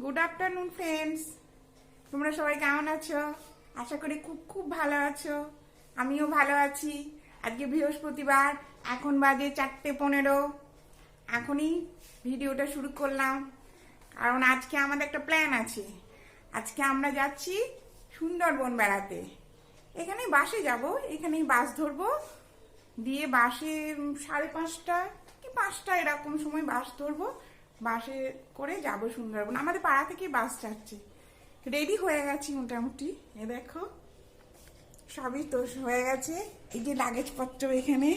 Good afternoon friends, তোমরা সবাই কেমন আছো? আশা করি খুব খুব ভালো আছো। আমিও ভালো আছি। আজকে বৃহস্পতিবার, এখন বাজে 4:15। এখনই ভিডিওটা শুরু করলাম কারণ আজকে আমাদের একটা প্ল্যান আছে। আজকে আমরা যাচ্ছি সুন্দরবন বেড়াতে। এখানেই বাসে যাব, এখানেই বাস ধরবো, দিয়ে বাসে 5:30 কি 5টা এরকম সময় বাস ধরবো। বাসে করে যাব সুন্দরবন। আমাদের পাড়া থেকে বাস যাচ্ছে। রেডি হয়ে গেছি মোটামুটি। এ দেখো সবই তো হয়ে গেছে। এই যে লাগেজপত্র এখানে।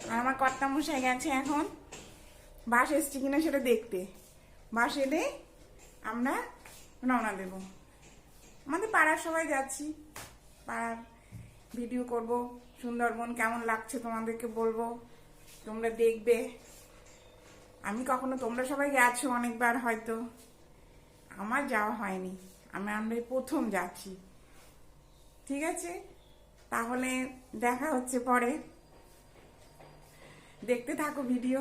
আর আমার কর্তামশাই গেছে এখন বাস এসছে কিনা সেটা দেখতে। বাস এলে আমরা রওনা দেব। আমাদের পাড়ার সবাই যাচ্ছি। পাড়ার ভিডিও করব। সুন্দরবন কেমন লাগছে তোমাদেরকে বলবো, তোমরা দেখবে। আমি কখনো, তোমরা সবাই গেছো অনেকবার হয়তো, আমার যাওয়া হয়নি। আমরা প্রথম যাচ্ছি। ঠিক আছে, তাহলে দেখা হচ্ছে পরে। দেখতে থাকো ভিডিও।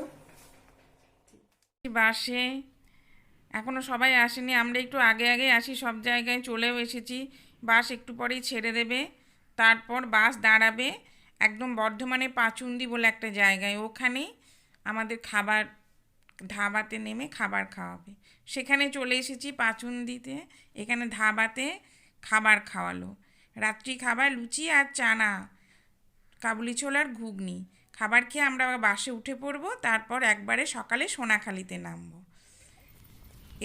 বাসে এখনো সবাই আসেনি, আমরা একটু আগে আগে আসি, সব জায়গায় চলেও এসেছি। বাস একটু পরেই ছেড়ে দেবে, তারপর বাস দাঁড়াবে একদম বর্ধমানে পাচুন্দি বলে একটা জায়গায়। ওখানেই আমাদের খাবার, ধাবাতে নেমে খাবার খাওয়াবে। সেখানে চলে এসেছি পাচুন্দিতে। এখানে ধাবাতে খাবার খাওয়ালো। রাত্রি খাবার লুচি আর চানা, কাবুলি ছোলার আর ঘুগনি। খাবার খেয়ে আমরা বাসে উঠে পড়বো, তারপর একবারে সকালে সোনাখালিতে নামবো।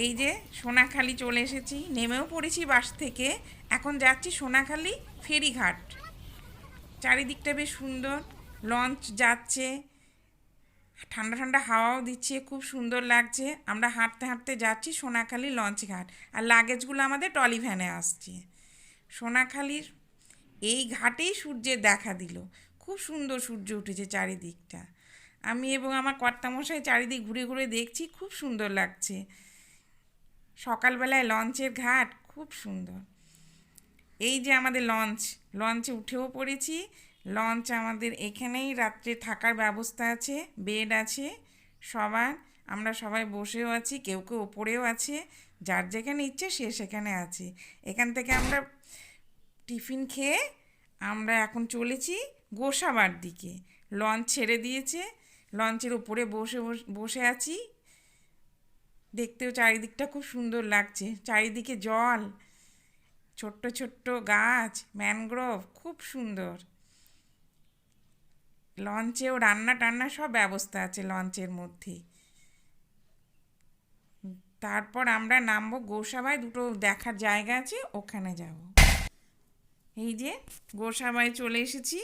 এই যে সোনাখালি চলে এসেছি, নেমেও পড়েছি বাস থেকে। এখন যাচ্ছি সোনাখালি ফেরিঘাট। চারিদিকটা বেশ সুন্দর, লঞ্চ যাচ্ছে, ঠান্ডা ঠান্ডা হাওয়াও দিচ্ছে, খুব সুন্দর লাগছে। আমরা হাঁটতে হাঁটতে যাচ্ছি সোনাখালি লঞ্চ ঘাট, আর লাগেজগুলো আমাদের ট্রলি ভ্যানে আসছে। সোনাখালির এই ঘাটেই সূর্যের দেখা দিল। খুব সুন্দর সূর্য উঠেছে চারিদিকটা। আমি এবং আমার কর্তামশাই চারিদিক ঘুরে ঘুরে দেখছি, খুব সুন্দর লাগছে। সকালবেলায় লঞ্চের ঘাট খুব সুন্দর। এই যে আমাদের লঞ্চ, লঞ্চে উঠেও পড়েছি। লঞ্চ আমাদের এখানেই রাত্রে থাকার ব্যবস্থা আছে, বেড আছে সবার। আমরা সবাই বসেও আছি, কেউ কেউ ওপরেও আছে। যার যেখানে ইচ্ছে সে সেখানে আছে। এখান থেকে আমরা টিফিন খেয়ে আমরা এখন চলেছি গোসাবার দিকে। লঞ্চ ছেড়ে দিয়েছে, লঞ্চের ওপরে বসে বসে আছি। দেখতেও চারিদিকটা খুব সুন্দর লাগছে। চারিদিকে জল, ছোট্ট ছোট্ট গাছ, ম্যানগ্রোভ, খুব সুন্দর। লঞ্চেও রান্না টান্না সব ব্যবস্থা আছে লঞ্চের মধ্যে। তারপর আমরা নামবো গোসাবায়, দুটো দেখার জায়গা আছে, ওখানে যাব। এই যে গোসাবায় চলে এসেছি।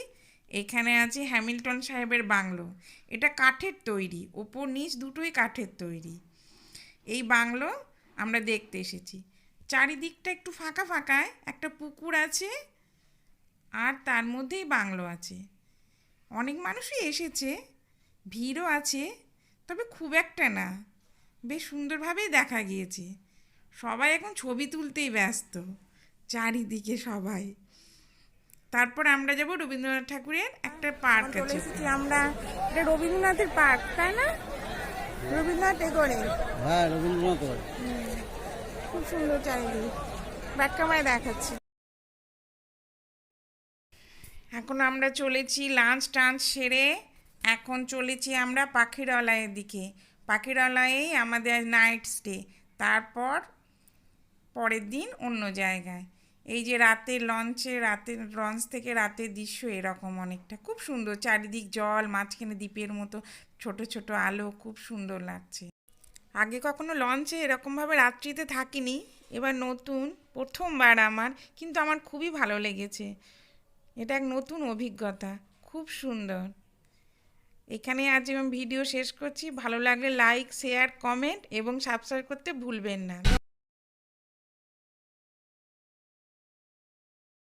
এখানে আছে হ্যামিল্টন সাহেবের বাংলো। এটা কাঠের তৈরি, ওপর নিচ দুটোই কাঠের তৈরি। এই বাংলো আমরা দেখতে এসেছি। চারিদিকটা একটু ফাঁকা ফাঁকায়, একটা পুকুর আছে আর তার মধ্যেই বাংলো আছে। অনেক মানুষই এসেছে, ভিড়ও আছে, তবে খুব একটা না। বেশ সুন্দরভাবেই দেখা গিয়েছে। সবাই এখন ছবি তুলতেই ব্যস্ত, চারিদিকে সবাই। তারপর আমরা যাব রবীন্দ্রনাথ ঠাকুরের একটা পার্ক আছে। আমরা, এটা রবীন্দ্রনাথের পার্ক, তাই না? রবীন্দ্রনাথ টেগোরে। হ্যাঁ, রবীন্দ্রনাথ। খুব সুন্দর চারিদিক, ব্যাক ক্যামেরায় দেখাচ্ছি। এখন আমরা চলেছি লাঞ্চ টাঞ্চ সেরে, এখন চলেছি আমরা পাখিরালয়ের দিকে। পাখিরালয়েই আমাদের নাইট স্টে, তারপর পরের দিন অন্য জায়গায়। এই যে রাতের লঞ্চে, রাতের লঞ্চ থেকে রাতের দৃশ্য এরকম অনেকটা, খুব সুন্দর। চারিদিক জল, মাঝখানে দ্বীপের মতো ছোট ছোট আলো, খুব সুন্দর লাগছে। আগে কখনো লঞ্চে এরকমভাবে রাত্রিতে থাকিনি, এবার নতুন, প্রথমবার আমার, কিন্তু আমার খুবই ভালো লেগেছে। এটা এক নতুন অভিজ্ঞতা, খুব সুন্দর। এখানে আজ আমি ভিডিও শেষ করছি। ভালো লাগলে লাইক, শেয়ার, কমেন্ট এবং সাবস্ক্রাইব করতে ভুলবেন না।